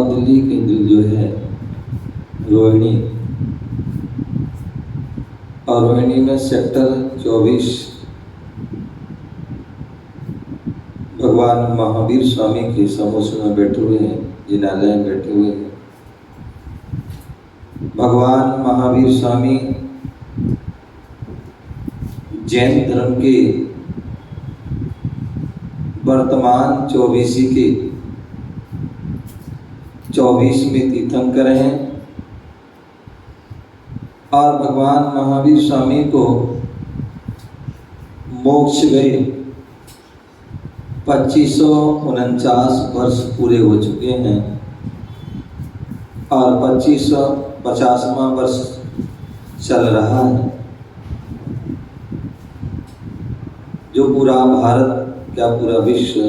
South Delhi के दिल जो है रोहिणी, और रोहिणी में सेक्टर 24 भगवान महावीर स्वामी के समोसे में बैठे हुए हैं, जिनालय में बैठे हुए हैं। भगवान महावीर स्वामी जैन धर्म के वर्तमान 24 के 24वें तीर्थंकर हैं, और भगवान महावीर स्वामी को मोक्ष गए 2549 वर्ष पूरे हो चुके हैं, और 2550वां वर्ष चल रहा है। जो पूरा भारत, क्या पूरा विश्व,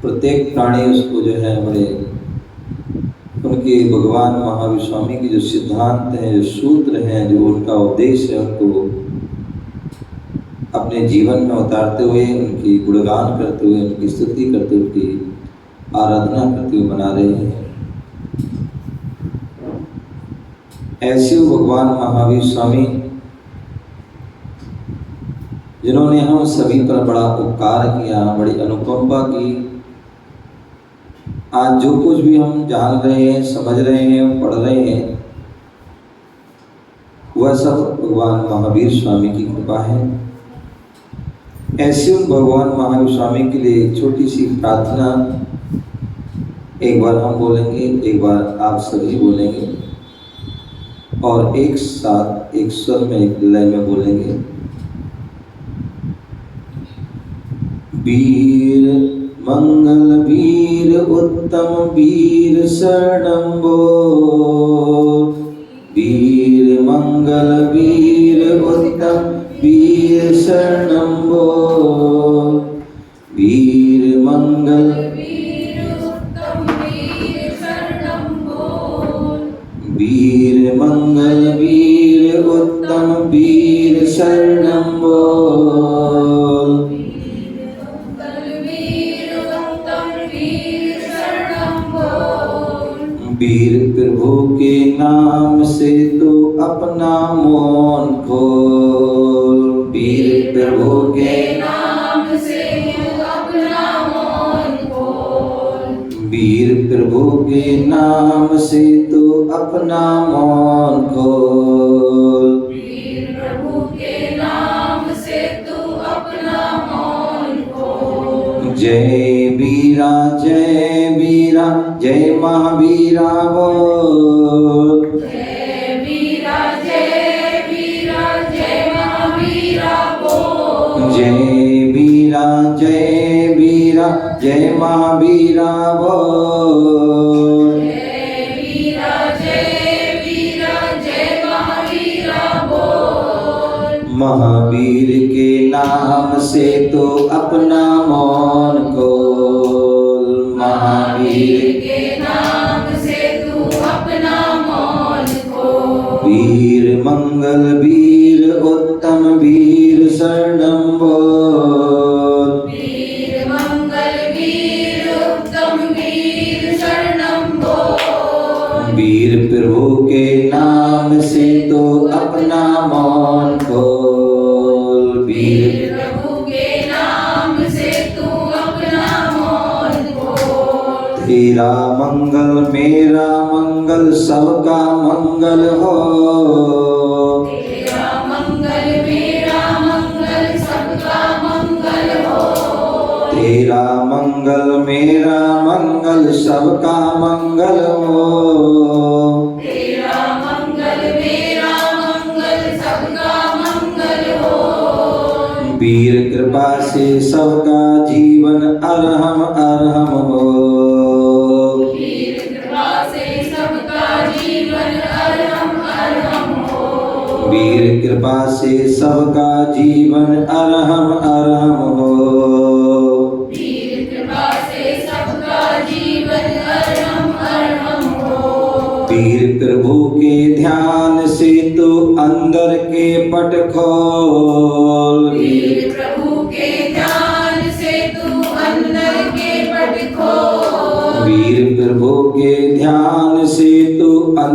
प्रत्येक प्राणी उसको जो है बड़े उनके भगवान महावीर स्वामी के जो सिद्धांत हैं, जो सूत्र हैं, जो उनका उपदेश है, उनको अपने जीवन में उतारते हुए, उनकी गुणगान करते हुए, उनकी स्तुति करते हुए, उनकी आराधना करते हुए मना रहे हैं। ऐसे भगवान महावीर स्वामी जिन्होंने हम सभी पर बड़ा उपकार किया, बड़ी अनुकंपा की। आज जो कुछ भी हम जान रहे हैं, समझ रहे हैं, पढ़ रहे हैं, वह सब भगवान महावीर स्वामी की कृपा है। ऐसे उन भगवान महावीर स्वामी के लिए छोटी सी प्रार्थना एक बार हम बोलेंगे, एक बार आप सभी बोलेंगे, और एक साथ एक स्वर में, एक लय में बोलेंगे। वीर मंगल वीर उत्तम वीर शरणं बोल, वीर मंगल वीर उत्तम वीर शरणं बोल, वीर मंगल वीर उत्तम वीर शरणं बोल, वीर मंगल वीर उत्तम वीर शरणं बोल, वीर प्रभु के नाम से तो अपना मौन खोल, वीर प्रभु के नाम से तो अपना मौन खोल, वीर प्रभु के नाम से तो अपना मौन खोल, वीर प्रभु के नाम से तो अपना मौन खोल। जय वीरा जय वीरा जय महावीरा बोल, जय वीरा जय वीरा जय महावीरा बोल, जय वीरा जय वीरा जय महावीरा बोल, जय वीरा जय वीरा जय महावीरा बोल। महावीर के नाम से तो अपना मौन खोल, महावीर के नाम से तू अपना मौन खोल, वीर मंगल वीर उत्तम वीर शरणं बोल, वीर मंगल वीर उत्तम वीर शरणं बोल, वीर प्रभु के नाम से तो अपना मौन खोल, वीर प्रभु के नाम से तू अपना मौन खोल। तेरा मंगल मेरा मंगल सबका मंगल हो, तेरा मंगल मेरा मंगल सबका मंगल हो, तेरा मंगल मेरा मंगल सबका मंगल हो, तेरा मंगल मेरा मंगल सबका मंगल हो। वीर कृपा से सबका जीवन अरहम अरहम हो, वीर कृपा से सबका जीवन अरहम अरहम हो, वीर कृपा से सबका जीवन अरहम अरहम हो, वीर कृपा से सबका जीवन अरहम अरहम हो। वीर प्रभु के ध्यान से तो अंदर के पट खोल, वीर प्रभु के ध्यान से तू अंदर के पट खोल, वीर प्रभु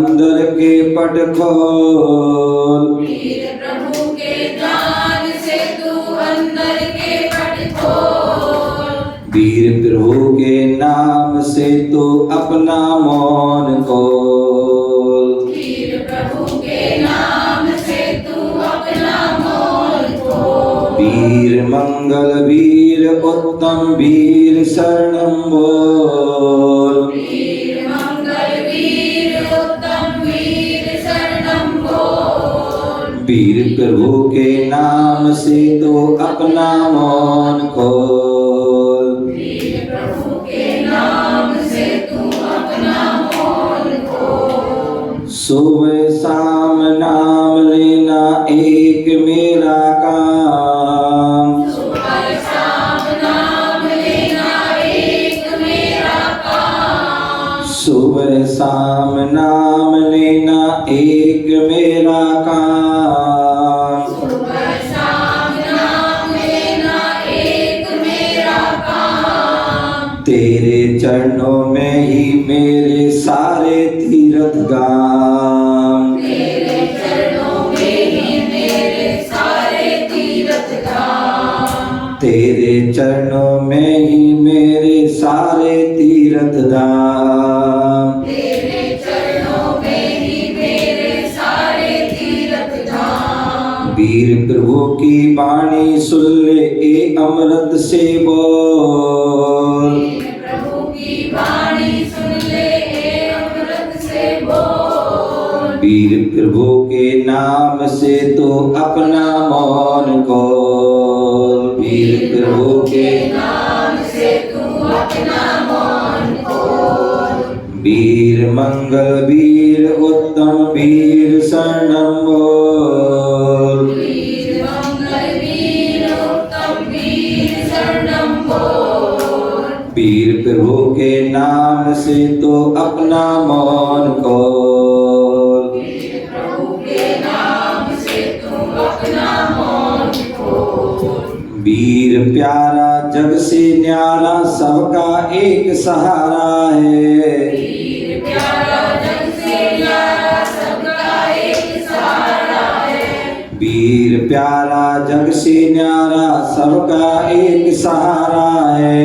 अंदर के पट खोल। वीर प्रभु के ज्ञान से तू अंदर के पट खोल। वीर प्रभु के नाम से तू अपना मौन खोल। वीर प्रभु के नाम से तू अपना मौन खोल। वीर मंगल वीर उत्तम वीर शरणं बोल। वीर मंगल वीर उत्तम वीर शरणं बोल। वीर प्रभु के नाम से तो अपना मौन खोल। वीर प्रभु के नाम से तू अपना मौन खोल। सुबह शाम नाम लेना एक मेरा काम। सुबह शाम नाम लेना एक मेरा काम। सुबह शाम नाम लेना एक मेरा काम। सुबह शाम नाम लेना एक मेरा काम। तेरे चरणों में ही मेरे सारे तीर्थ गाम। तेरे चरणों में ही मेरे सारे तीर्थ धाम। तेरे चरणों में ही मेरे सारे तीर्थ धाम। तेरे चरणों में ही मेरे सारे तीर्थ धाम। वीर प्रभु की वाणी सुन ले ए अमृत से बोल। वीर प्रभु की वाणी सुन ले ए अमृत से बोल। वीर प्रभु के नाम से तो अपना मौन खोल। वीर प्रभु के नाम से तू अपना मौन खोल। वीर मंगल वीर उत्तम वीर शरणं बोल। वीर मंगल वीर उत्तम वीर शरणं बोल। वीर प्रभु के नाम से तो अपना मौन खोल। वीर प्रभु के नाम से तू अपना मौन खोल। वीर प्यारा जग से न्यारा सबका एक सहारा है। वीर प्यारा जग से न्यारा सबका एक सहारा है। वीर प्यारा जग से न्यारा सबका एक सहारा है।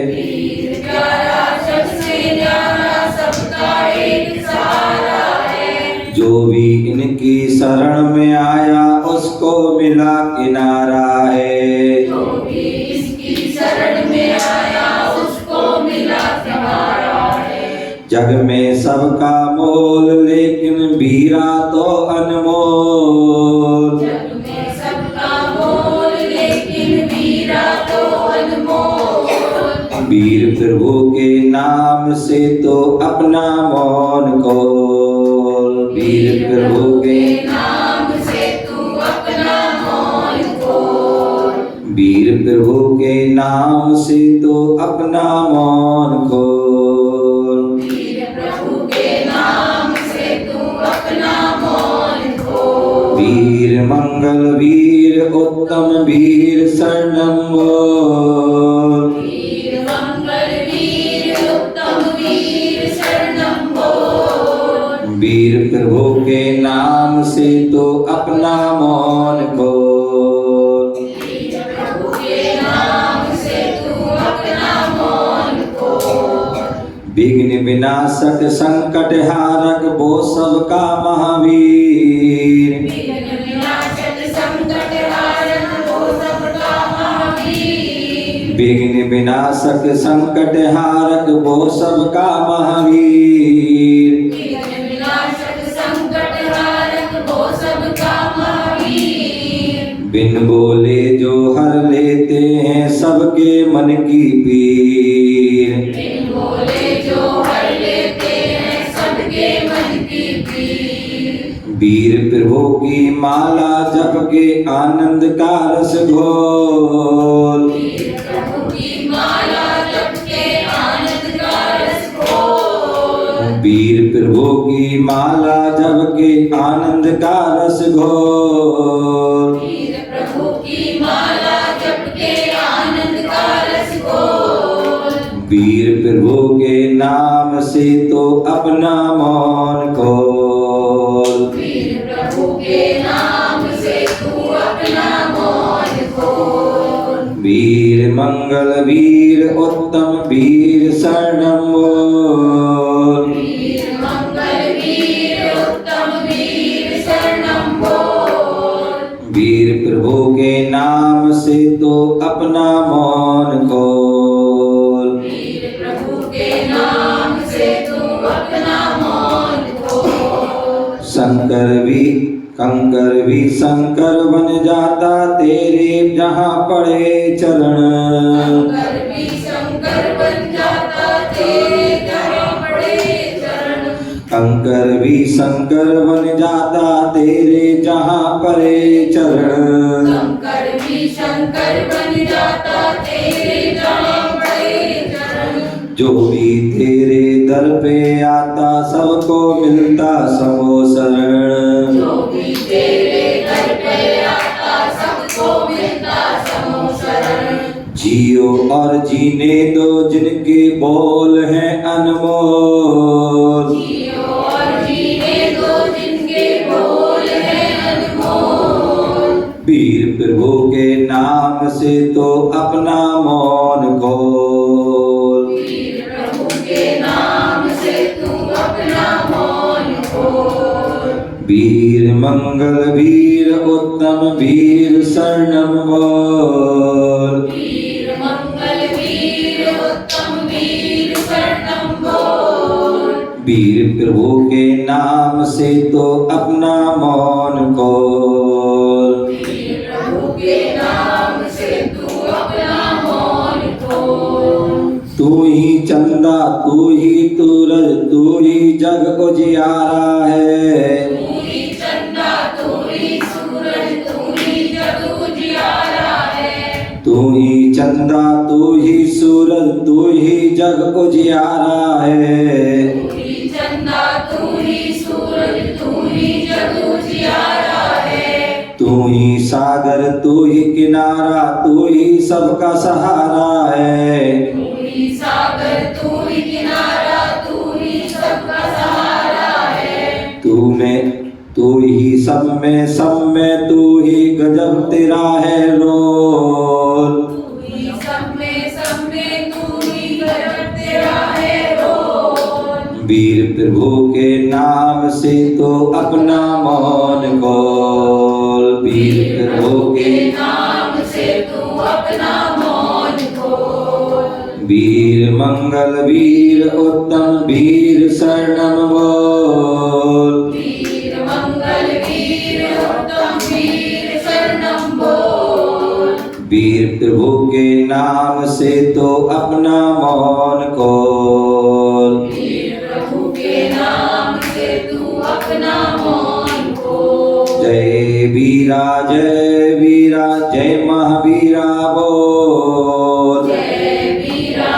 वीर प्यारा जग से न्यारा सबका एक सहारा है। जो भी इनकी शरण में आया उसको मिला किनारा है। जो भी इसकी शरण में आया उसको मिला किनारा है। जग में सबका मोल लेकिन वीरा तो अनमोल। जग में सबका मोल लेकिन वीरा तो अनमोल। वीर प्रभु के नाम से तो अपना मौन खोल। वीर प्रभु के नाम से तू अपना मौन खोल। वीर प्रभु के नाम से तो अपना मौन खोल। वीर प्रभु के नाम से तू अपना मौन खोल। वीर मंगल वीर उत्तम वीर शरणं बोल। वीर मंगल वीर उत्तम वीर शरणं बोल। वीर प्रभु के नाम से तो अपना मौन खोल। वीर प्रभु के नाम से तू अपना मौन खोल। विघ्न विनाशक संकट हारक वो सबका महावीर। विघ्न विनाशक संकट हारक वो सबका महावीर। विघ्न विनाशक संकट हारक वो सबका महावीर। विघ्न विनाशक संकट हारक वो सबका महावीर। बिन बोले जो हर लेते हैं सबके मन की पीर। बिन बोले जो हर लेते हैं सबके मन की पीर। वीर प्रभु की माला जप के आनंद का रस घोल। वीर प्रभु की माला जप के आनंद का रस घोल। वीर प्रभु की माला जप के आनंद का रस घोल। वीर प्रभु की माला जप के आनंद का रस घोल। वीर प्रभु के नाम से तो अपना मौन खोल। के नाम से तू अपना मौन खोल। वीर मंगल वीर उत्तम वीर शरणम बोल। वीर मंगल वीर उत्तम वीर शरणम बोल। वीर प्रभु के नाम से तो अपना मौन खोल। वीर प्रभु के नाम से तू अपना मौन खोल। कंकर भी शंकर बन जाता तेरे जहाँ पड़े चरण। कंकर भी शंकर बन जाता तेरे जहाँ पड़े चरण। कंकर भी शंकर बन जाता तेरे जहाँ पड़े चरण। कंकर भी शंकर बन जाता तेरे जहाँ पड़े चरण। जो भी तेरे दर पे आता सबको मिलता समो शरण। जो भी तेरे दर पे आता सबको मिलता समो शरण। जियो और जीने दो जिनके बोल हैं अनमोल। जियो और जीने दो जिनके बोल हैं अनमोल। वीर प्रभु के नाम से तो अपना मौन खोल। वीर प्रभु के नाम से तू अपना मौन खोल। वीर मंगल वीर उत्तम वीर शरणम बोल। वीर मंगल वीर उत्तम वीर शरणम बोल। वीर प्रभु के नाम से तो अपना मौन खोल। वीर प्रभु के नाम से तू अपना मौन खोल। तू ही चंदा तू ही सूरज तू ही जग उजियारा है। तू ही चंदा तू ही सूरज तू ही जग उजियारा है। तू ही चंदा तू ही सूरज तू ही जग उजियारा है। तू ही चंदा तू ही सूरज तू ही जग उजियारा है। तू ही सागर तू ही किनारा तू ही सबका सहारा है। तू ही सागर तू ही किनारा तू ही सबका सहारा है। तू ही सब में तू ही गजब तेरा है रोल। तू ही सब में तू ही गजब तेरा है रोल। वीर प्रभु के नाम से तो अपना मौन खोल। वीर प्रभु के नाम से तू अपना मौन खोल। वीर मंगल वीर उत्तम वीर शरणम बोल। वीर मंगल वीर उत्तम वीर शरणम बोल। वीर प्रभु के नाम से तो अपना मौन खोल। वीर प्रभु के नाम से तू अपना मौन खोल। जय वीरा जय महावीरा बोल। जय वीरा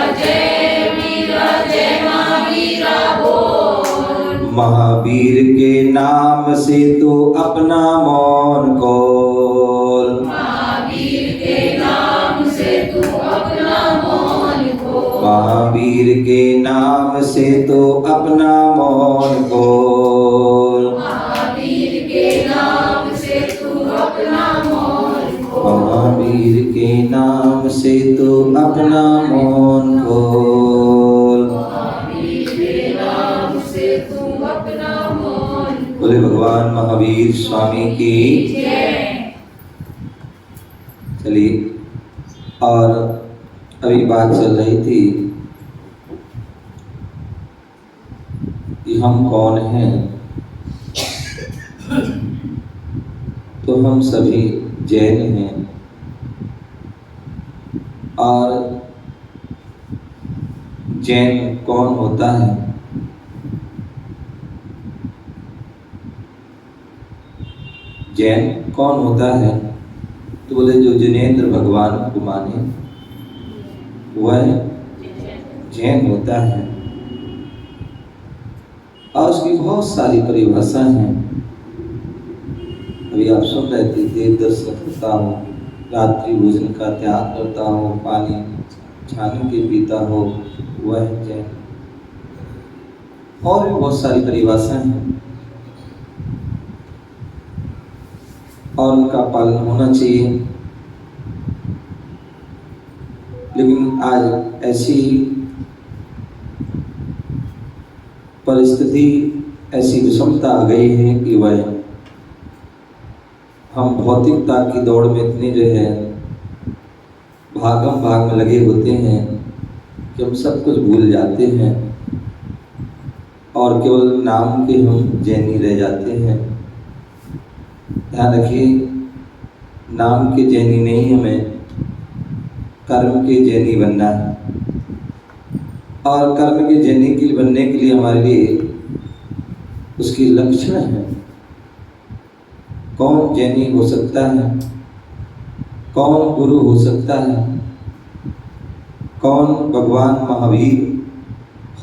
जय महावीरा बोल। महावीर के नाम से तो अपना मौन खोल। महावीर के नाम से तू अपना मौन खोल। महावीर के नाम से तो अपना मौन खोल। महावीर के नाम से तू अपना मौन खोल। महावीर के नाम से तो अपना मौन खोल। महावीर के नाम से तू अपना मौन खोल। बोले भगवान महावीर स्वामी की। जय। चलिए, और अभी बात चल रही थी कि हम कौन हैं। तो हम सभी जैन हैं। और जैन कौन होता है? जैन कौन होता है? तो बोले जो जिनेंद्र भगवान को माने वह जैन होता है। और उसकी बहुत सारी परिभाषा हैं। अभी आप सुन रहे थे, देव दर्शन करता हूँ, रात्रि भोजन का त्याग करता हूँ, पानी छान के पीता हो, वह जैन। और भी बहुत सारी परिभाषाएं हैं। और उनका पालन होना चाहिए। लेकिन आज ऐसी परिस्थिति, ऐसी विषमता आ गई है कि वह हम भौतिकता की दौड़ में इतने जो है भागम भाग में लगे होते हैं कि हम सब कुछ भूल जाते हैं और केवल नाम के हम जैनी रह जाते हैं। ध्यान रखिए, नाम के जैनी नहीं, हमें कर्म के जैनी बनना है। और कर्म के जैनी के बनने के लिए हमारे लिए उसकी लक्षण है। कौन जैनी हो सकता है, कौन गुरु हो सकता है, कौन भगवान महावीर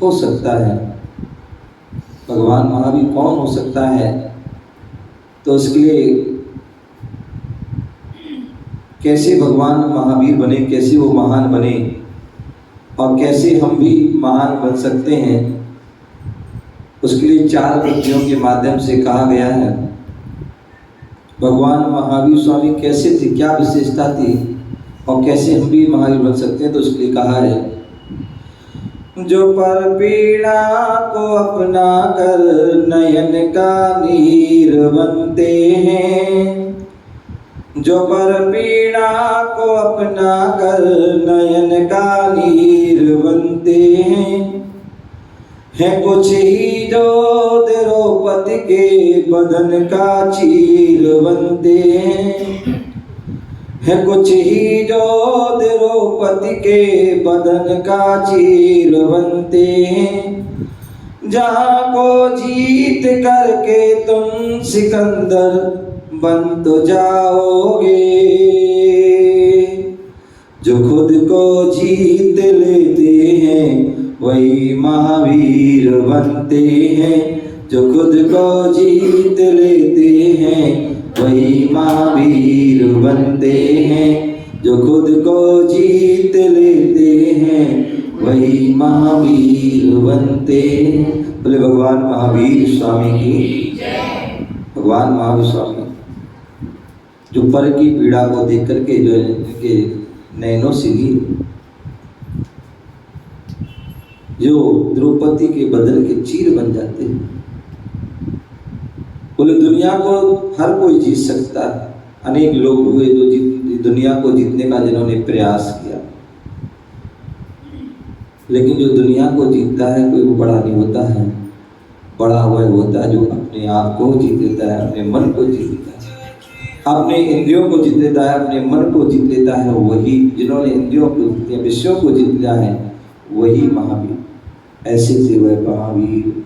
हो सकता है, भगवान महावीर कौन हो सकता है। तो इसके लिए कैसे भगवान महावीर बने, कैसे वो महान बने और कैसे हम भी महान बन सकते हैं, उसके लिए 4 कृतियों के माध्यम से कहा गया है। भगवान महावीर स्वामी कैसे थे, क्या विशेषता थी और कैसे हम भी महावीर बन सकते हैं, तो उसके लिए कहा है, जो पर पीड़ा को अपना कर नयन का नीर बनते हैं, जो पर पीड़ा को अपना कर नयन का नीर बनते हैं कुछ ही जो द्रौपदी के बदन का चीर बनते हैं कुछ ही जो द्रौपदी के बदन का चीर बनते हैं। जहाँ को जीत करके तुम सिकंदर बन तो जाओगे, जो खुद को जीत लेते हैं वही महावीर बनते हैं, जो खुद को जीत लेते हैं वही महावीर बनते हैं, जो खुद को जीत लेते हैं वही महावीर बनते हैं। बोले भगवान महावीर स्वामी की जय। भगवान महावीर स्वामी जो पर की पीड़ा को देख करके जो इनके नैनों से गिर, जो द्रौपदी के बदन के चीर बन जाते हैं। बोले दुनिया को हर कोई जीत सकता है। अनेक लोग हुए जो दुनिया को जीतने का जिन्होंने प्रयास किया, लेकिन जो दुनिया को जीतता है कोई वो बड़ा नहीं होता है। बड़ा वह होता है जो अपने आप को जीत लेता है, अपने मन को जीत लेता है, अपने इंद्रियों को जीत लेता है, अपने मन को जीत लेता है। वही जिन्होंने इंद्रियों को जीत लिया, विषयों को जीत लिया है, वही महावीर। ऐसे थे वह महावीर।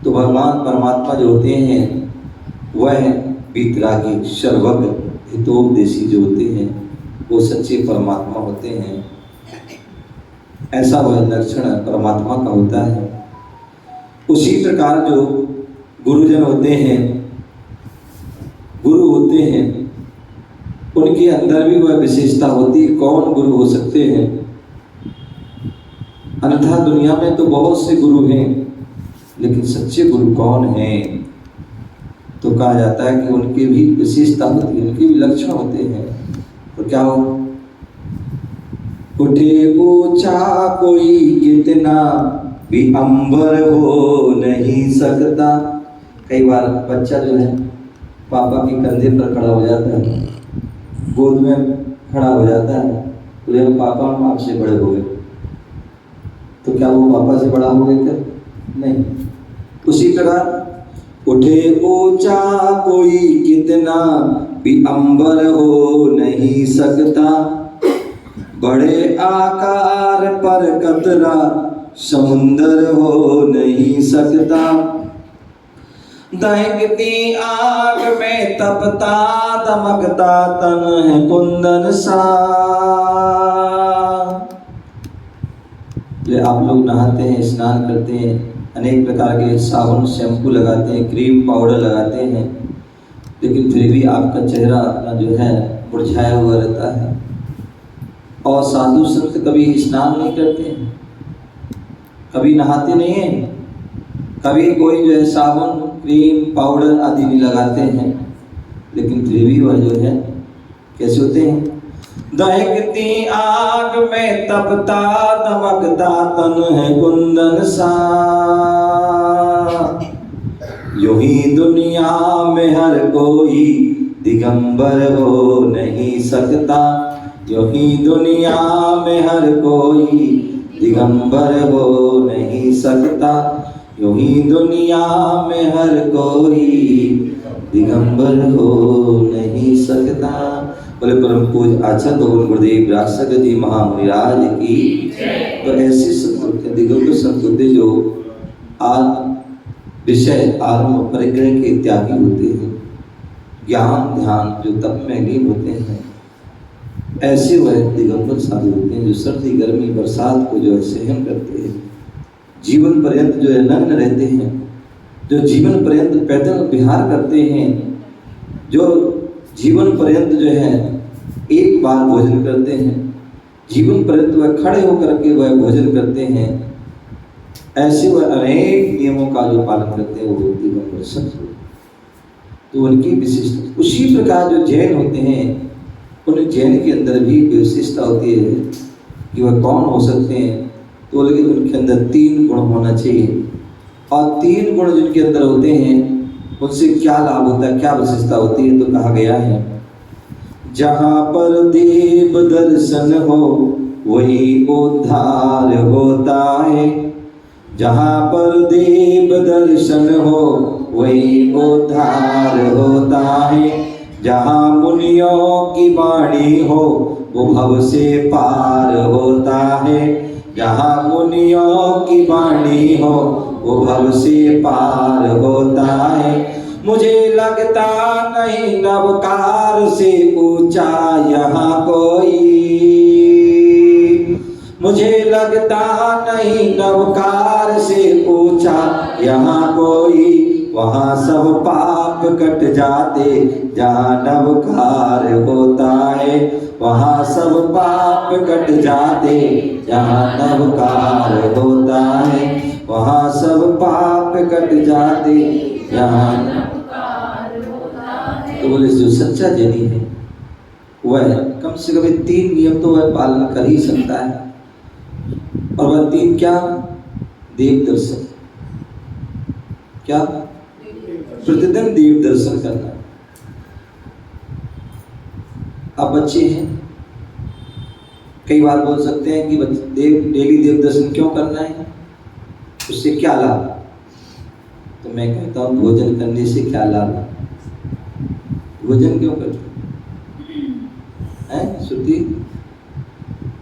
तो भगवान परमात्मा जो होते हैं वह वीतरागी, सर्वज्ञ, हितोपदेशी जो होते हैं वो सच्चे परमात्मा होते हैं। ऐसा वह लक्षण परमात्मा का होता है। उसी प्रकार जो गुरुजन होते हैं, गुरु होते हैं, उनके अंदर भी वह विशेषता होती है। कौन गुरु हो सकते हैं? अन्यथा दुनिया में तो बहुत से गुरु हैं, लेकिन सच्चे गुरु कौन हैं? तो कहा जाता है कि उनकी भी विशेषता होती है, उनके भी लक्षण होते हैं। तो क्या हो? उठे ऊंचा कोई कितना भी अंबर हो नहीं सकता। कई बार बच्चा जो है पापा के कंधे पर खड़ा हो जाता है, गोद में खड़ा हो जाता है, तो पापा हम आपसे बड़े हो गए। तो क्या वो पापा से बड़ा हो गए क्या? नहीं। उसी तरह उठे ऊंचा कोई कितना भी अंबर हो नहीं सकता, बड़े आकार पर कतरा समुंदर हो नहीं सकता, दहकती आग में तपता दमकता तन है कुंदन सा। आप लोग नहाते हैं, स्नान करते हैं, अनेक प्रकार के साबुन शैम्पू लगाते हैं, क्रीम पाउडर लगाते हैं, लेकिन फिर भी आपका चेहरा अपना जो है मुरझाया हुआ रहता है। और साधु संत कभी स्नान नहीं करते हैं, कभी नहाते नहीं हैं, कभी कोई जो है साबुन क्रीम पाउडर आदि नहीं लगाते हैं, लेकिन फिर भी वह जो है कैसे होते हैं? दहकती आग में तपता दमकता तन है कुंदन सा, यूं ही दुनिया में हर कोई दिगंबर हो नहीं सकता, यूं ही दुनिया में हर कोई दिगंबर हो नहीं सकता, यूं ही दुनिया में हर कोई दिगंबर हो नहीं सकता। बोले परम पूज आचार्य भगवान गुरुदेव व्यासक जी महामुनिराज की। तो ऐसी संस्कृति दिगंबर संस्कृति जो आज विषय आरंभ परिग्रह के त्यागी होते हैं, ज्ञान ध्यान जो तप में लीन होते हैं, ऐसे वह दिगंबर साधु होते हैं जो सर्दी गर्मी बरसात को जो है सहन करते हैं, जीवन पर्यंत जो है नग्न रहते हैं, जो जीवन पर्यंत पैदल विहार करते हैं, जो जीवन पर्यंत जो है एक बार भोजन करते हैं, जीवन पर्यंत वह खड़े होकर के वह भोजन करते हैं, ऐसे वह अनेक नियमों का जो पालन करते हैं वो दिगंबर संत। तो उनकी विशिष्ट उसी प्रकार जो जैन होते हैं उन जैन के अंदर भी विशिष्टता होती है कि वह कौन हो सकते हैं। तो लेकिन उनके अंदर 3 गुण होना चाहिए, और 3 गुण जिनके अंदर होते हैं उनसे क्या लाभ होता है, क्या विशेषता होती है। तो कहा गया है जहाँ पर देव दर्शन हो वही उद्धार होता है, जहाँ पर देव दर्शन हो वही उद्धार होता है, जहाँ मुनियों की वाणी हो वो भव से पार होता है, जहाँ मुनियों की वाणी हो वो भव से पार होता है। मुझे लगता नहीं नवकार से ऊंचा यहाँ कोई, मुझे लगता नहीं नवकार से ऊंचा यहाँ कोई, वहाँ सब पाप कट जाते जहाँ नवकार होता है, वहाँ सब पाप कट जाते जहाँ नवकार होता है, वहाँ सब पाप कट जाते जहाँ नवकार होता है। तो बोले जो सच्चा जैनी है वह कम से कम 3 नियम तो वह पालन कर ही सकता है, और वह 3 क्या? देव दर्शन, क्या? प्रतिदिन देव दर्शन करना। अब बच्चे हैं, कई बार बोल सकते हैं कि डेली देव दर्शन क्यों करना है, उससे क्या लाभ? तो मैं कहता हूँ भोजन करने से क्या लाभ है? भोजन क्यों करते हैं? श्रुति,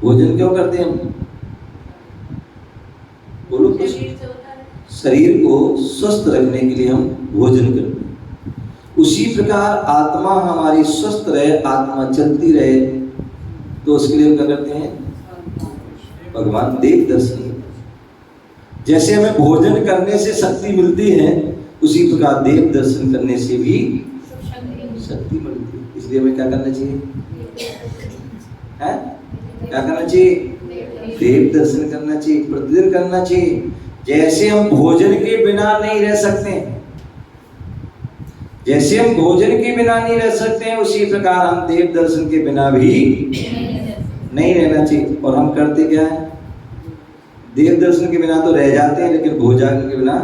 भोजन क्यों करते हैं हम? बोलो कुछ। शरीर को स्वस्थ रखने के लिए हम भोजन करते हैं। उसी प्रकार आत्मा हमारी स्वस्थ रहे, आत्मा चलती रहे, तो उसके लिए हम क्या करते हैं? भगवान देव दर्शन। जैसे हमें भोजन करने से शक्ति मिलती है, उसी प्रकार देव दर्शन करने से भी शक्ति मिलती है। इसलिए हमें क्या करना चाहिए? क्या करना चाहिए? देव दर्शन करना चाहिए, प्रतिदिन करना चाहिए। जैसे हम भोजन के बिना नहीं रह सकते, जैसे हम भोजन के बिना नहीं रह सकते हैं, उसी प्रकार हम देव दर्शन के बिना भी नहीं रहना चाहिए। और हम करते क्या है? देव दर्शन के बिना तो रह जाते हैं, लेकिन भोजन के बिना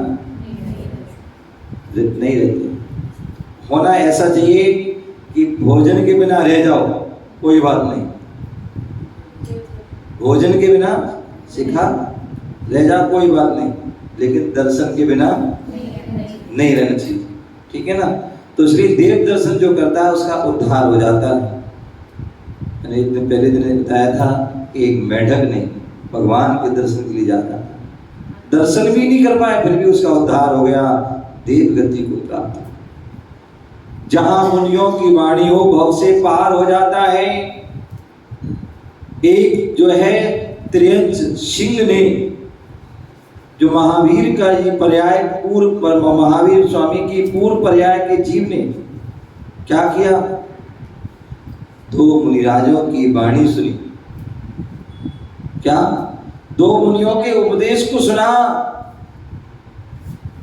नहीं रहते। होना ऐसा चाहिए कि भोजन के बिना रह जाओ कोई बात नहीं, भोजन के बिना सिखा रह जाओ कोई बात नहीं, लेकिन दर्शन के बिना नहीं रहना चाहिए। ठीक है ना? तो इसलिए देव दर्शन जो करता है उसका उद्धार हो जाता है। मैंने एक दिन पहले दिन बताया था कि एक मेढक ने भगवान के दर्शन के लिए जाता, दर्शन भी नहीं कर पाया, फिर भी उसका उद्धार हो गया, देव गति को प्राप्त। जहां मुनियों की वाणी हो भव से पार हो जाता है। एक जो है त्रियंच सिंह ने, जो महावीर का ये पर्याय पूर्व महावीर स्वामी की पूर्व पर्याय के जीव ने क्या किया? 2 मुनिराजों की वाणी सुनी। क्या? 2 मुनियों के उपदेश को सुना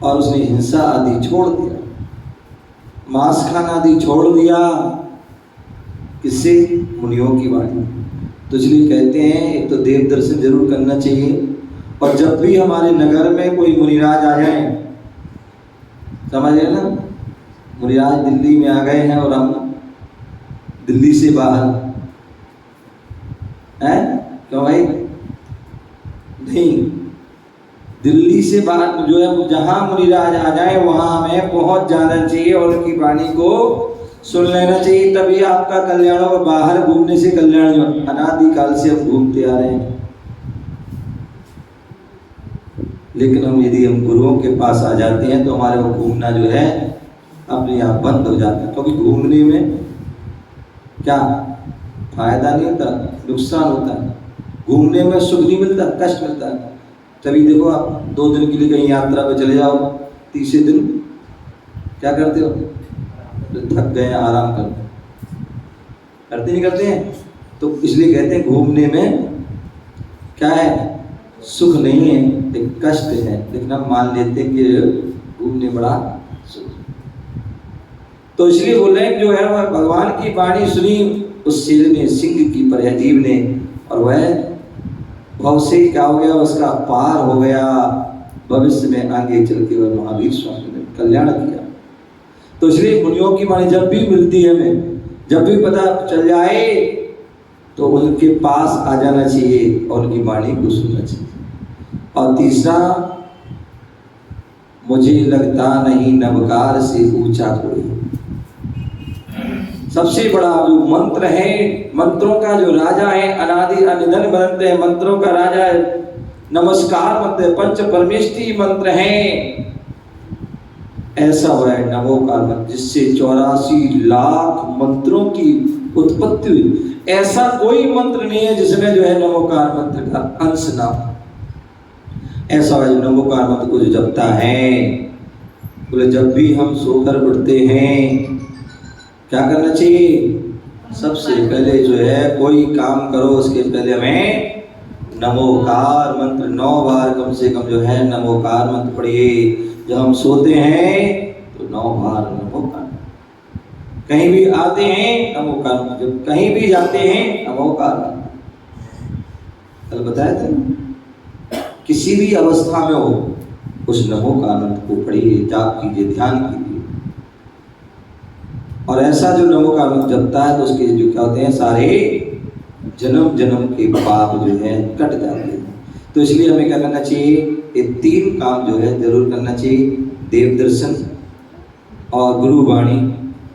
और उसने हिंसा आदि छोड़ दिया। मांस खाना आदि छोड़ दिया। किससे? मुनियों की वाणी। तो इसलिए कहते हैं एक तो देव दर्शन जरूर करना चाहिए। और जब भी हमारे नगर में कोई मुनिराज आ जाए, समझ गए ना, मुनिराज दिल्ली में आ गए हैं और हम दिल्ली से बाहर हैं, क्यों भाई? नहीं, दिल्ली से बाहर जो है जहां मुनिराज आ जाए वहां हमें पहुंच जाना चाहिए और उनकी वाणी को सुन लेना चाहिए, तभी आपका कल्याण होगा। बाहर घूमने से कल्याण जो अनादिकाल से हम घूमते आ रहे हैं। लेकिन यदि हम गुरुओं के पास आ जाते हैं तो हमारे वो घूमना जो है अपने आप बंद हो जाता है। क्योंकि घूमने में क्या फायदा नहीं होता, नुकसान होता है। घूमने में सुख नहीं मिलता, कष्ट मिलता है। तभी देखो आप 2 दिन के लिए कहीं यात्रा पे चले जाओ, तीसरे दिन क्या करते हो? तो थक गए, आराम करते नहीं करते हैं। तो इसलिए कहते हैं घूमने में क्या है? सुख नहीं है, एक कष्ट है। लेकिन हम मान लेते हैं कि घूमने बड़ा सुख। तो इसलिए बोले जो है वह भगवान की वाणी सुनी उस शेर ने, सिंह की परजीव ने, और वह भाव से क्या हो गया? उसका पार हो गया। भविष्य में आगे चल के वह महावीर स्वामी ने कल्याण किया। तो इसलिए मुनियों की वाणी जब भी मिलती है, हमें जब भी पता चल जाए तो उनके पास आ जाना चाहिए और उनकी वाणी को सुनना चाहिए। और तीसरा, मुझे लगता नहीं नवकार से ऊंचा कोई। सबसे बड़ा जो मंत्र है, मंत्रों का जो राजा है, अनादि अनिधन मंत्र है, मंत्रों का राजा है, नमस्कार मंत्र है, पंच परमेष्ठी मंत्र है। ऐसा वह नमोकार मंत्र जिससे 84 लाख मंत्रों की उत्पत्ति हुई। ऐसा कोई मंत्र नहीं है जिसमें जो है नमोकार मंत्र का अंश ना हो। ऐसा वह नमोकार मंत्र को जो जपता है, बोले जब भी हम सोकर उठते हैं क्या करना चाहिए? सबसे पहले जो है कोई काम करो उसके पहले हमें नमोकार मंत्र 9 बार कम से कम जो है नमोकार मंत्र पढ़िए। जब हम सोते हैं तो 9 बार नमोकार, कहीं भी आते हैं नमोकार, जब कहीं भी जाते हैं नमोकार। कल बताया था, किसी भी अवस्था में हो उस नमोकार मंत्र को पढ़िए, जाप कीजिए, ध्यान कीजिए। और ऐसा जो नमोकार मंत्र जपता है तो उसके जो क्या होते हैं, सारे जन्म जन्म के पाप जो है कट जाते हैं। तो इसलिए हमें क्या करना चाहिए? ये 3 काम जो है जरूर करना चाहिए, देव दर्शन और गुरु वाणी,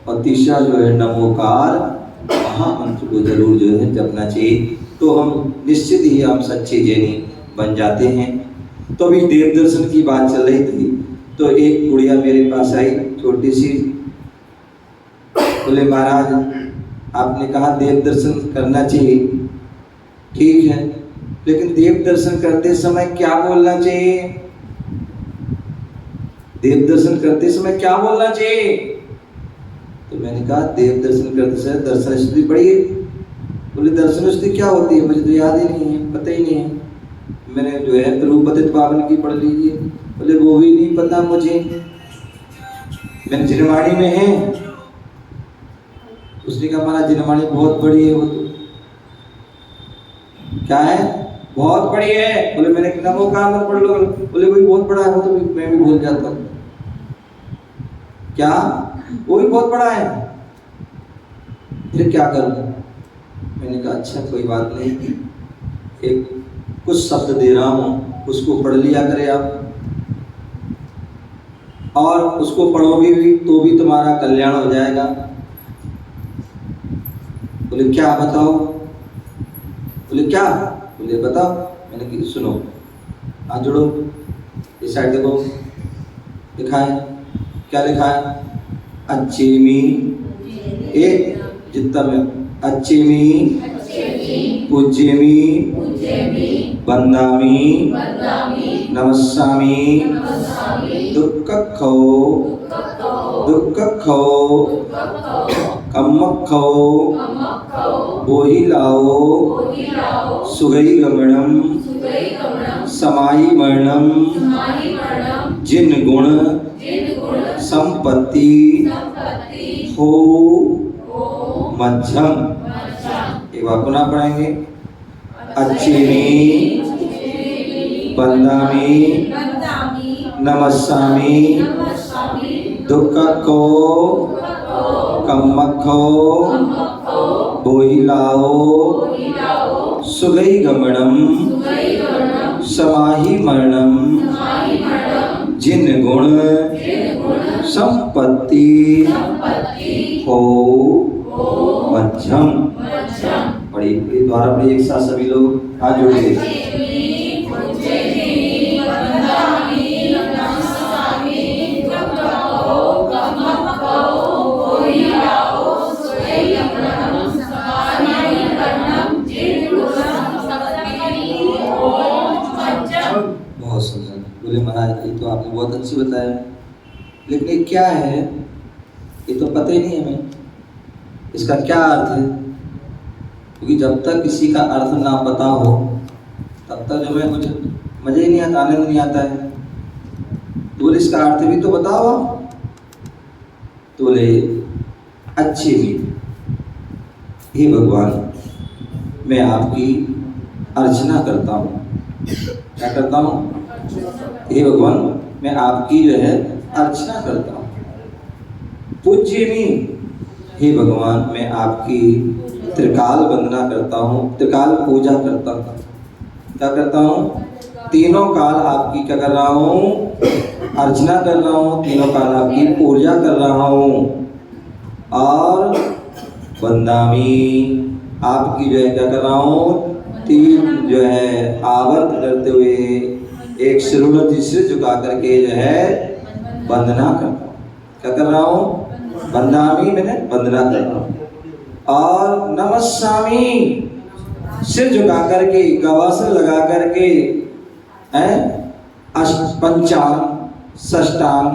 और तीसरा जो है नमोकार महामंत्र को जरूर जो है जपना चाहिए। तो हम निश्चित ही हम सच्चे जैनी बन जाते हैं। तो अभी देव दर्शन की बात चल रही थी, तो एक गुड़िया मेरे पास आई, छोटी सी। बोले महाराज आपने कहा देव दर्शन करना चाहिए, ठीक है, लेकिन देव दर्शन करते समय क्या बोलना चाहिए? देव दर्शन करते समय क्या बोलना चाहिए? तो मैंने कहा देव दर्शन करते समय दर्शन स्तुति पढ़िए। बोले दर्शन स्तुति क्या होती है? मुझे तो याद ही नहीं है, पता ही नहीं है। मैंने जो है रूपतित पावन की पढ़ लीजिए। बोले वो भी नहीं पता मुझे, मैंने जिनवाणी में है। उसने कहा हमारा जिनवाणी बहुत बड़ी है, वो तो क्या है? बहुत बड़ी है। बोले मैंने नमोकार मंत्र पढ़ लो। बोले वही बहुत बड़ा है, वो तो मैं भी भूल जाता हूँ। क्या? वो भी बहुत बड़ा है, फिर क्या करूं? मैंने कहा अच्छा कोई बात नहीं, एक कुछ शब्द दे रहा हूं, उसको पढ़ लिया करे आप, और उसको पढ़ोगे भी तो भी तुम्हारा कल्याण हो जाएगा। बोले क्या बताओ? बोले क्या? बोले बताओ। मैंने कहा सुनो, हाथ जोड़ो, इस साइड देखो, लिखा है, क्या लिखा है? अच्छेमी, एक जितना में अच्छेमी, पूज्यमी, वंदामी, नमस्सामी, दुक्कखो, दुक्कखो, कम्मखो, बोहिलाओ, सुगई गमनम, समाहि मरणम जिन गुण संपत्ति हो मध्यम। एक बार पुनः पढ़ेंगे। अच्छी बंदामी नमस्सामी दुख को कम्मखो बोहिलाओ सुगई गमनम समाहि मरणम जिन गुण संपत्ति हो मध्यम। पढ़िए द्वारा पढ़िए एक साथ सभी लोग हाथ जोड़िए। बहुत सुंदर। बोले महाराज ये तो आपने बहुत अच्छी बताया, लेकिन ये क्या है ये तो पता ही नहीं हमें, इसका क्या अर्थ है? क्योंकि जब तक किसी का अर्थ ना पता हो तब तक जो है कुछ मजा ही नहीं आता, आनंद नहीं आता है। तो बोले इसका अर्थ भी तो बताओ। तो बोले अच्छे भी, हे भगवान मैं आपकी अर्चना करता हूँ। क्या करता हूँ? हे भगवान मैं आपकी जो है अर्चना करता हूँ। पूज्यनी, हे भगवान मैं आपकी त्रिकाल वंदना करता हूँ, त्रिकाल पूजा करता हूँ। क्या करता हूँ? तीनों काल आपकी क्या कर रहा हूँ? अर्चना कर रहा हूँ, तीनों काल आपकी पूजा कर रहा हूँ। और वंदामी आपकी जो है क्या कर रहा हूँ? तीन जो है आवर्त करते हुए एक सिरोन्नति सिर झुका करके जो है वंदना करता हूँ। क्या कर रहा हूँ? वंदामी मैंने वंदना कर रहा हूँ। और नमस्सामी सिर झुका करके गवासन लगा करके पंचांग षष्टांग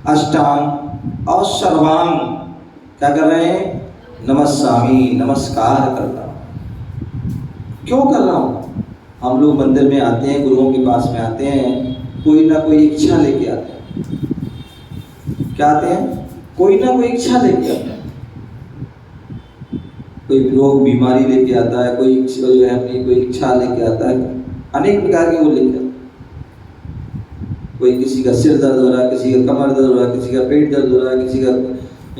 अष्टांग और सर्वांग क्या कर रहे हैं? नमस्सामी नमस्कार करता हूँ। क्यों कर रहा हूँ? हम लोग मंदिर में आते हैं, गुरुओं के पास में आते हैं, कोई ना कोई इच्छा लेके आते हैं। क्या आते हैं? कोई ना कोई इच्छा लेके आता है। कोई रोग बीमारी लेके आता है, कोई जो है अपनी कोई इच्छा लेके आता है, अनेक प्रकार के वो लेके आता है। कोई किसी का सिर दर्द हो रहा है, किसी का कमर दर्द हो रहा है, किसी का पेट दर्द हो रहा है, किसी का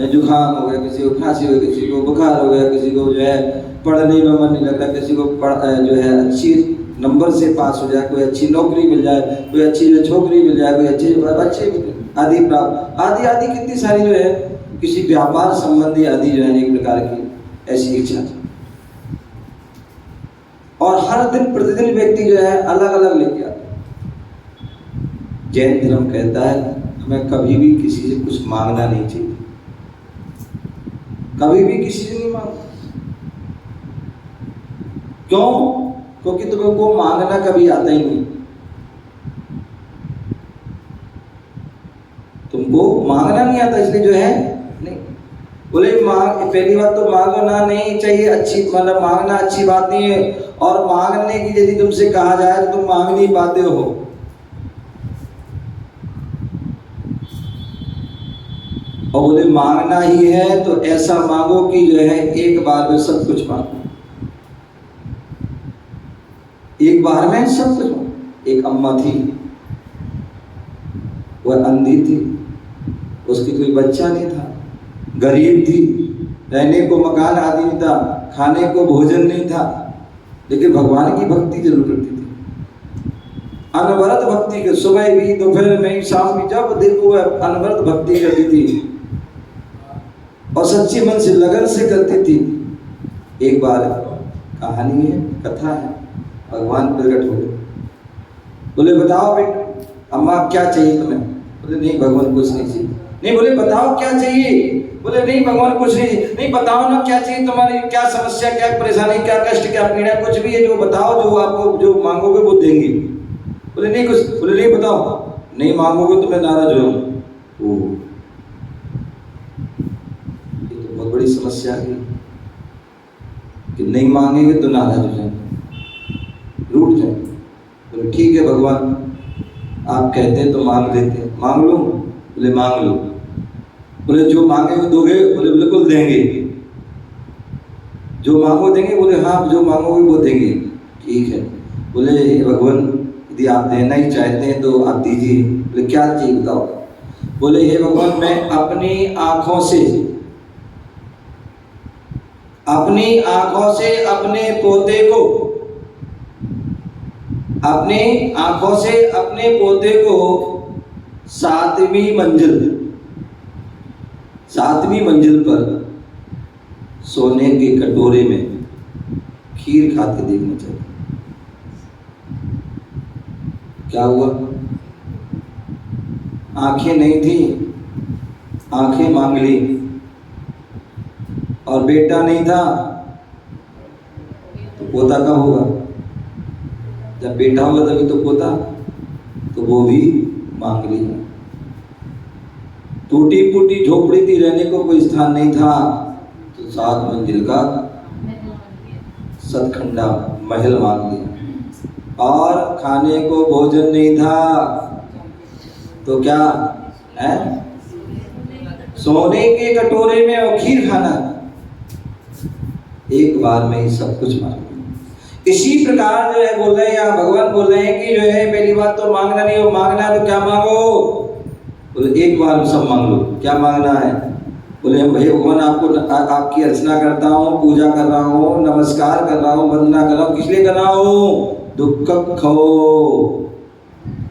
जुकाम हो गया, किसी को खांसी हो गई, किसी को बुखार हो गया, किसी को जो है पढ़ने में मन नहीं लगता, किसी को जो है अच्छी नंबर से पास हो जाए, कोई अच्छी नौकरी मिल जाए, कोई अच्छी जो छोकरी मिल जाए, कोई अच्छे बच्चे आदि प्राप्त आदि आदि कितनी सारी जो है किसी व्यापार संबंधी आदि जो है एक प्रकार की ऐसी इच्छा। और हर दिन प्रतिदिन व्यक्ति जो है अलग अलग लेके आता है। जैन धर्म कहता है हमें कभी भी किसी से कुछ मांगना नहीं चाहिए, कभी भी किसी से नहीं मांगना। क्यों? क्योंकि तुमको मांगना कभी आता ही नहीं, तुमको मांगना नहीं आता, इसलिए जो है नहीं। बोले मांग, पहली बात तो मांगना नहीं चाहिए, अच्छी मतलब मांगना अच्छी बात नहीं है। और मांगने की यदि तुमसे कहा जाए तो तुम मांग नहीं पाते हो। और बोले मांगना ही है तो ऐसा मांगो कि जो है एक बार में सब कुछ मांगो, एक बार में सब कुछ मांगो। एक अम्मा थी, वह अंधी थी, उसकी कोई बच्चा नहीं था, गरीब थी, रहने को मकान आदि नहीं था, खाने को भोजन नहीं था, लेकिन भगवान की भक्ति जरूर करती थी। अनवरत भक्ति के सुबह भी, दोपहर में, शाम में, जब देखो वह अनवरत भक्ति करती थी और सच्चे मन से लगन से करती थी। एक बार कहानी है, कथा है, भगवान प्रकट हो गए। बोले बताओ बेटा अम्मा क्या चाहिए तुम्हें? बोले नहीं भगवान कुछ नहीं चाहिए। नहीं, बोले बताओ क्या चाहिए? बोले नहीं भगवान कुछ नहीं चाहिए। नहीं, बताओ ना क्या चाहिए, तुम्हारी क्या समस्या, क्या परेशानी, क्या कष्ट, क्या पीड़ा, कुछ भी है जो बताओ, जो आपको जो मांगोगे वो देंगे। बोले नहीं कुछ। बोले नहीं बताओ। नहीं मांगोगे तो मैं नाराज हो। ये तो बहुत बड़ी समस्या है कि नहीं मांगेंगे तो नाराज हो जाएंगे, रूठ जाएंगे। बोले ठीक है भगवान, आप कहते हैं तो मांग लेते हैं, मांग लूँ? बोले मांग लो। बोले जो मांगे वो दोगे? बोले बिल्कुल देंगे। जो मांगो देंगे? बोले हाँ, जो मांगोगे वो देंगे। ठीक है। बोले हे भगवान, यदि आप देना ही चाहते हैं तो आप दीजिए। बोले क्या चाहिए बताओ? बोले हे भगवान, मैं अपनी आंखों से अपने पोते को सातवीं मंजिल पर सोने के कटोरे में खीर खाते देखना चाहिए। क्या हुआ? आंखें नहीं थी, आंखें मांग ली, और बेटा नहीं था तो पोता कब होगा? जब बेटा होगा तभी तो पोता, तो वो भी मांग लिया। टूटी फूटी झोपड़ी थी, रहने को कोई स्थान नहीं था, तो 7 मंजिल का सतखंडा महल मांग लिया। और खाने को भोजन नहीं था तो क्या है? सोने के कटोरे में और खीर खाना। एक बार में ही सब कुछ मांग लिया। इसी प्रकार जो है बोल रहे हैं यहाँ, भगवान बोल रहे हैं कि जो है पहली बात तो मांगना नहीं हो, मांगना तो क्या मांगो? बोले एक बार में सब मांग लो। क्या मांगना है? बोले हम भैया भगवान आपकी अर्चना करता हूँ, पूजा कर रहा हूँ, नमस्कार कर रहा हूँ, वंदना कर रहा हूँ। किस लिए कर रहा हूँ? दुख खो,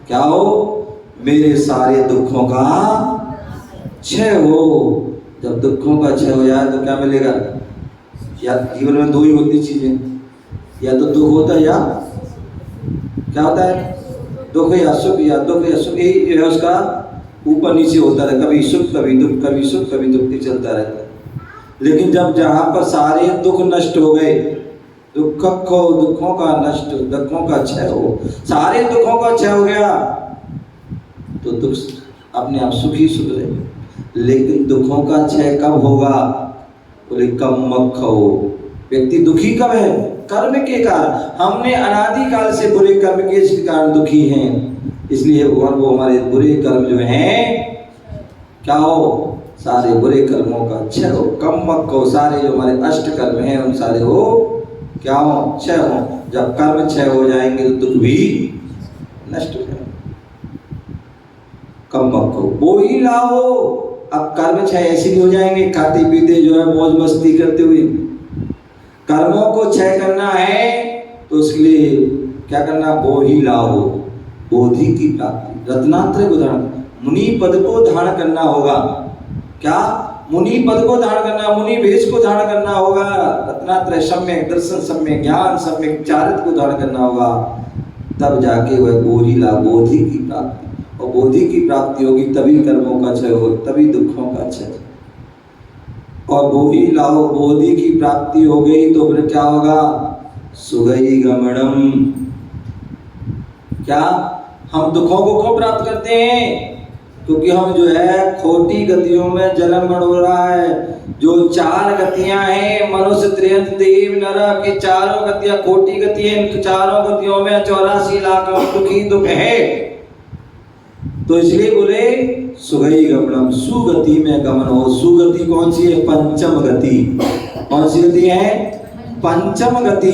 क्या हो? मेरे सारे दुखों का क्षय हो। जब दुखों का क्षय हो जाए तो क्या मिलेगा? या जीवन में दो ही होती चीजें, या तो दुख होता है या क्या होता है? दुख या सुख, या दुख या सुख, यही है उसका ऊपर नीचे होता है, कभी सुख कभी दुख, कभी सुख कभी दुख ही चलता रहता है। लेकिन जब जहाँ पर सारे दुख नष्ट हो गए, दुखों का नष्ट, दुखों का क्षय हो, सारे दुखों का क्षय हो गया, तो दुख अपने आप सुख ही सुख रहे। लेकिन दुखों का क्षय कब होगा? बोले कम मत खाओ। व्यक्ति दुखी कब है? कर्म के कारण। हमने अनादि काल से बुरे कर्म के कारण दुखी हैं। इसलिए भगवान वो हमारे बुरे कर्म जो हैं क्या हो? सारे बुरे कर्मों का क्षय हो, कम मत खाओ। सारे जो हमारे अष्ट कर्म हैं उन सारे हो क्या हो? क्षय हो। जब कर्म क्षय हो जाएंगे तो दुख भी नष्ट हो जाएंगे। कम मत खाओ, वो ही लाओ। अब कर्म क्षय ऐसे नहीं हो जाएंगे खाते पीते जो है मौज मस्ती करते हुए। कर्मों को क्षय करना है तो उसके लिए क्या करना? वो ही लाओ, बोधि की प्राप्ति। रत्नात्रय को धारण, मुनि पद को धारण करना होगा। क्या? मुनि पद को धारण करना, मुनि वेश को धारण करना होगा। रत्नात्रय सम्यक दर्शन, सम्यक ज्ञान, सम्यक चारित्र को धारण करना होगा। तब जाके वह बोधि ला, बोधि की प्राप्ति। और बोधि की प्राप्ति होगी तभी कर्मों का क्षय हो, तभी दुखों का क्षय। और बोधि लाओ, बोधि की प्राप्ति हो गई तो फिर क्या होगा? सुगई गमनम। क्या? हम दुखों को क्यों प्राप्त करते हैं? क्योंकि हम जो है खोटी गतियों में जन्म बढ़ हो रहा है। जो 4 गतियां हैं, मनुष्य त्रियंत देव नरक, के चारों गतियां खोटी गति हैं। इन चारों गतियों में 84 लाख दुखी दुख है। तो इसलिए बोले सुगई गमनम, सुगति में गमन हो। सुगति कौन सी है? पंचम गति। कौन सी गति है? पंचम गति।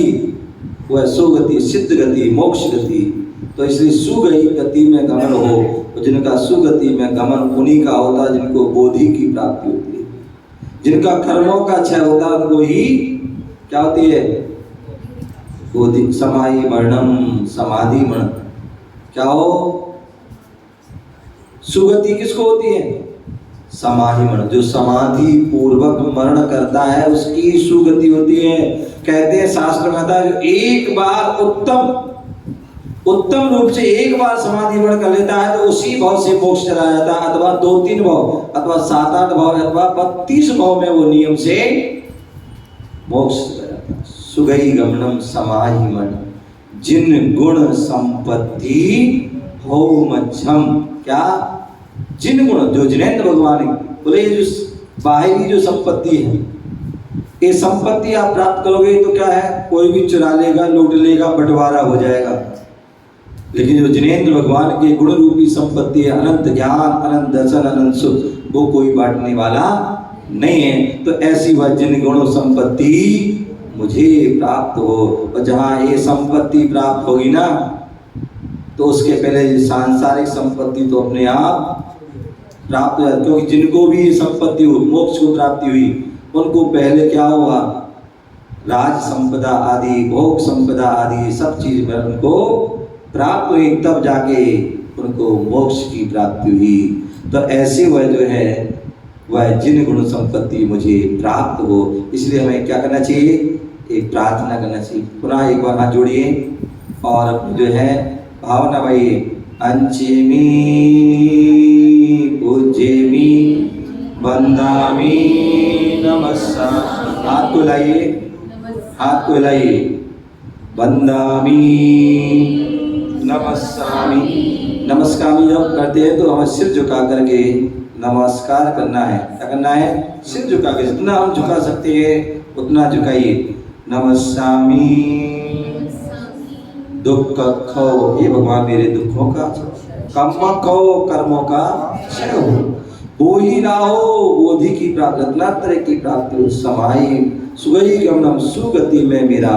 वह सुगति, सिद्ध गति, मोक्ष गति। तो इसलिए सुगई गति में गमन हो। तो जिनका सुगति में गमन उन्हीं का होता है जिनको बोधि की प्राप्ति होती है। जिनका कर्मों का क्षय होता है उनको ही क्या होती है? बोधि। समाधि मरणम, समाधि मरण। क्या हो? सुगति किसको होती है? समाधि मरण। जो समाधि पूर्वक मरण करता है उसकी सुगति होती है। कहते हैं शास्त्र में था, जो एक बार उत्तम रूप से एक बार समाधि मरण कर लेता है तो उसी भाव से मोक्ष चला जाता है, अथवा 2-3 भाव, अथवा 7-8 भाव, अथवा 32 भाव में वो नियम से मोक्ष चला जाता है। सुगई गमनम समाधि मरण, जिन गुण संपत्ति हो मध्यम। क्या? जिन गुण, जो जिनेंद्र भगवान बोले जो बाहरी जो संपत्ति है, ये संपत्ति आप प्राप्त करोगे तो क्या है? कोई भी चुरा लेगा, लूट लेगा, बंटवारा हो जाएगा। लेकिन जो जिनेंद्र भगवान के गुण रूपी संपत्ति है, अनंत ज्ञान, अनंत दर्शन, अनंत सुख, वो कोई बांटने वाला नहीं है। तो ऐसी वह जिन गुण संपत्ति मुझे प्राप्त हो, और जहाँ ये संपत्ति प्राप्त होगी ना, तो उसके पहले ये सांसारिक संपत्ति तो अपने आप प्राप्त हो जाती, क्योंकि जिनको भी ये संपत्ति हो, मोक्ष को प्राप्ति हुई, उनको पहले क्या हुआ, राज संपदा आदि, भोग संपदा आदि सब चीज में उनको प्राप्त हुई, तब जाके उनको मोक्ष की प्राप्ति हुई। तो ऐसे वह जो है वह जिन गुण संपत्ति मुझे प्राप्त हो, इसलिए हमें क्या करना चाहिए, एक प्रार्थना करना चाहिए। पुनः एक बार हाथ जोड़िए और जो है भावना भाई, अंचिमी पूज्यमी वंदामी नमस्कार, हाथ को लाइए, हाथ को लाइए, वंदामी नमस्कामी। नमस्कामी जब करते हैं तो हमें सिर झुका करके नमस्कार करना है। क्या करना है, सिर झुका के, जितना हम झुका सकते हैं उतना झुकाइए। नमस्कामी दुख खो, हे भगवान मेरे दुखों का, कम खो कर्मों का क्षय हो, वो ही ना हो बोधि की प्राप्ति, रत्नात्रय की प्राप्ति, समाई सुगई गमनम, सुगति में मेरा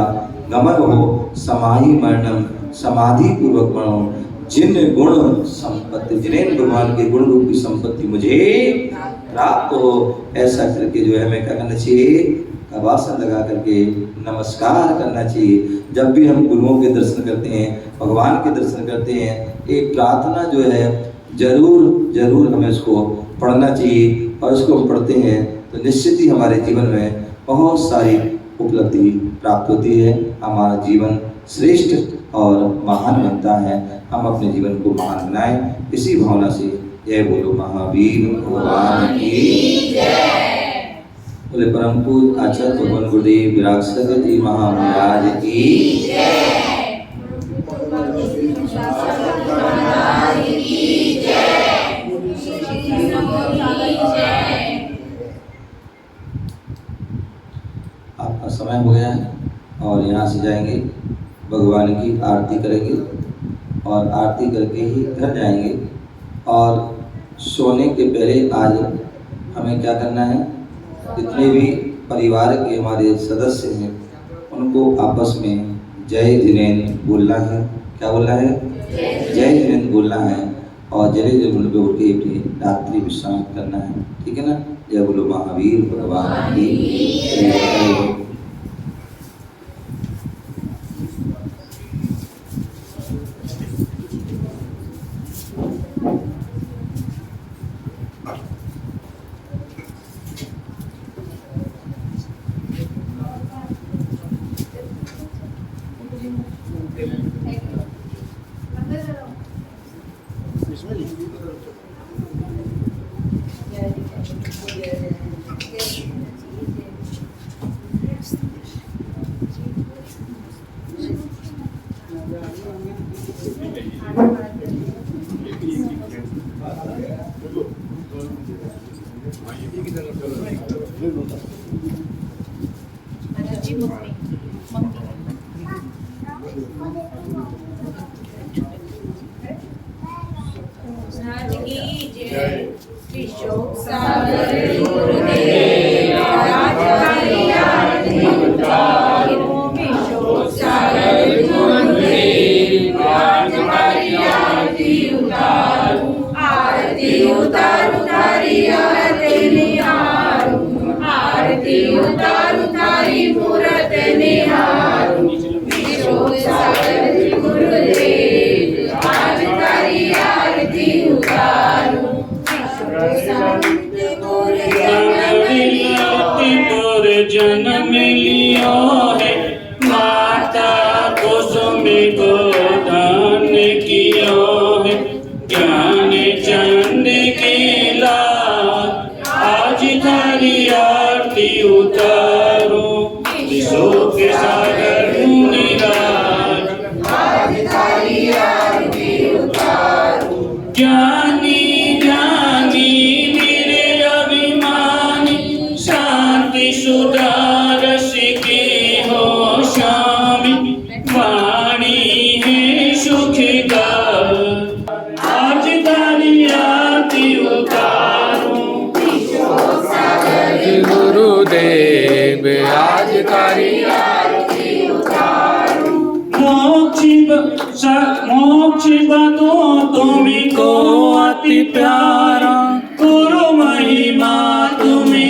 गमन हो, समाही मरणम, समाधि पूर्वक मरणम। जिन गुण संपत्ति, जिनेंद्र भगवान के गुण रूपी संपत्ति मुझे प्राप्त हो, ऐसा करके जो है हमें क्या करना चाहिए, आसन लगा करके नमस्कार करना चाहिए। जब भी हम गुरुओं के दर्शन करते हैं, भगवान के दर्शन करते हैं, एक प्रार्थना जो है जरूर जरूर हमें उसको पढ़ना चाहिए, और उसको हम पढ़ते हैं तो निश्चित ही हमारे जीवन में बहुत सारी उपलब्धि प्राप्त होती है, हमारा जीवन श्रेष्ठ और महान बनता है। हम अपने जीवन को महान बनाएं, इसी भावना से जय बोलो महावीर भगवान की जय। बोले परम पूज्य आचार्य भगवान गुरुदेव विराग सदगुरु जी महाराज की जय। आपका समय हो गया है और यहाँ से जाएंगे, भगवान की आरती करेंगे और आरती करके ही घर जाएंगे। और सोने के पहले आज हमें क्या करना है, जितने भी परिवार के हमारे सदस्य हैं उनको आपस में जय जिनेंद्र बोलना है। क्या बोलना है, जय जिनेंद्र बोलना है, और जय जिनेंद्र पे उठ के अपनी रात्रि विश्राम करना है, ठीक है ना। जय बोलो महावीर भगवान की जय। जन्म लियो है माता कुसुम को दान कियो है, ज्ञान चंद के लाल आज थारी आरती उतारो, शोक सागर निराज आज थारी आरती उतारो। ज्ञानी ज्ञानी निर्अभिमानी शांति सुधारस के हो स्वामी, वाणी है सुखदायी बदो तुमको अति प्यारा, गुरु महिमा तुम्ही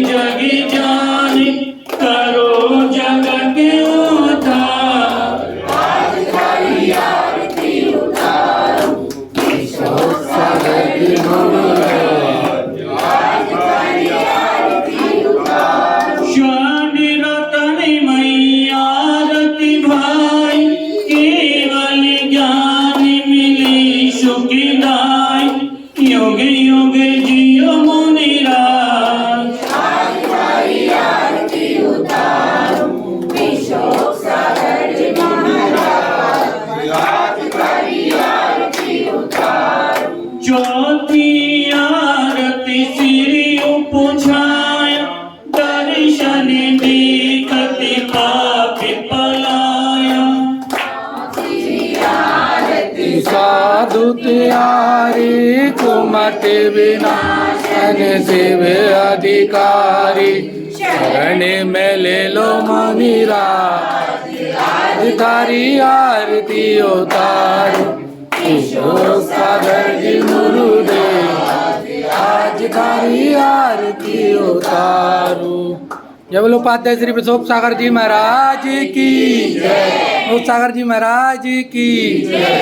जगी जानी, करो जगत उद्धार। स्वामी रतन मैया आरती भाई, केवल ज्ञान मिली सुखदाई, युग युग जियो मुनिराज। ज्योति आरती श्री उपछाया, दर्शन देखति पापी पलाया। साधु त्यारी कुमति विनाशन शिव अधिकारी, शरण में ले लो मनीराज, तारी आरती उतारो, ईश्वर सागर जी गुरुदेव, आज तारी आरती उतारो। जय बोलो उपाध्याय श्री विशोभ सागर जी महाराज की जय, विशोभ सागर जी महाराज की जय।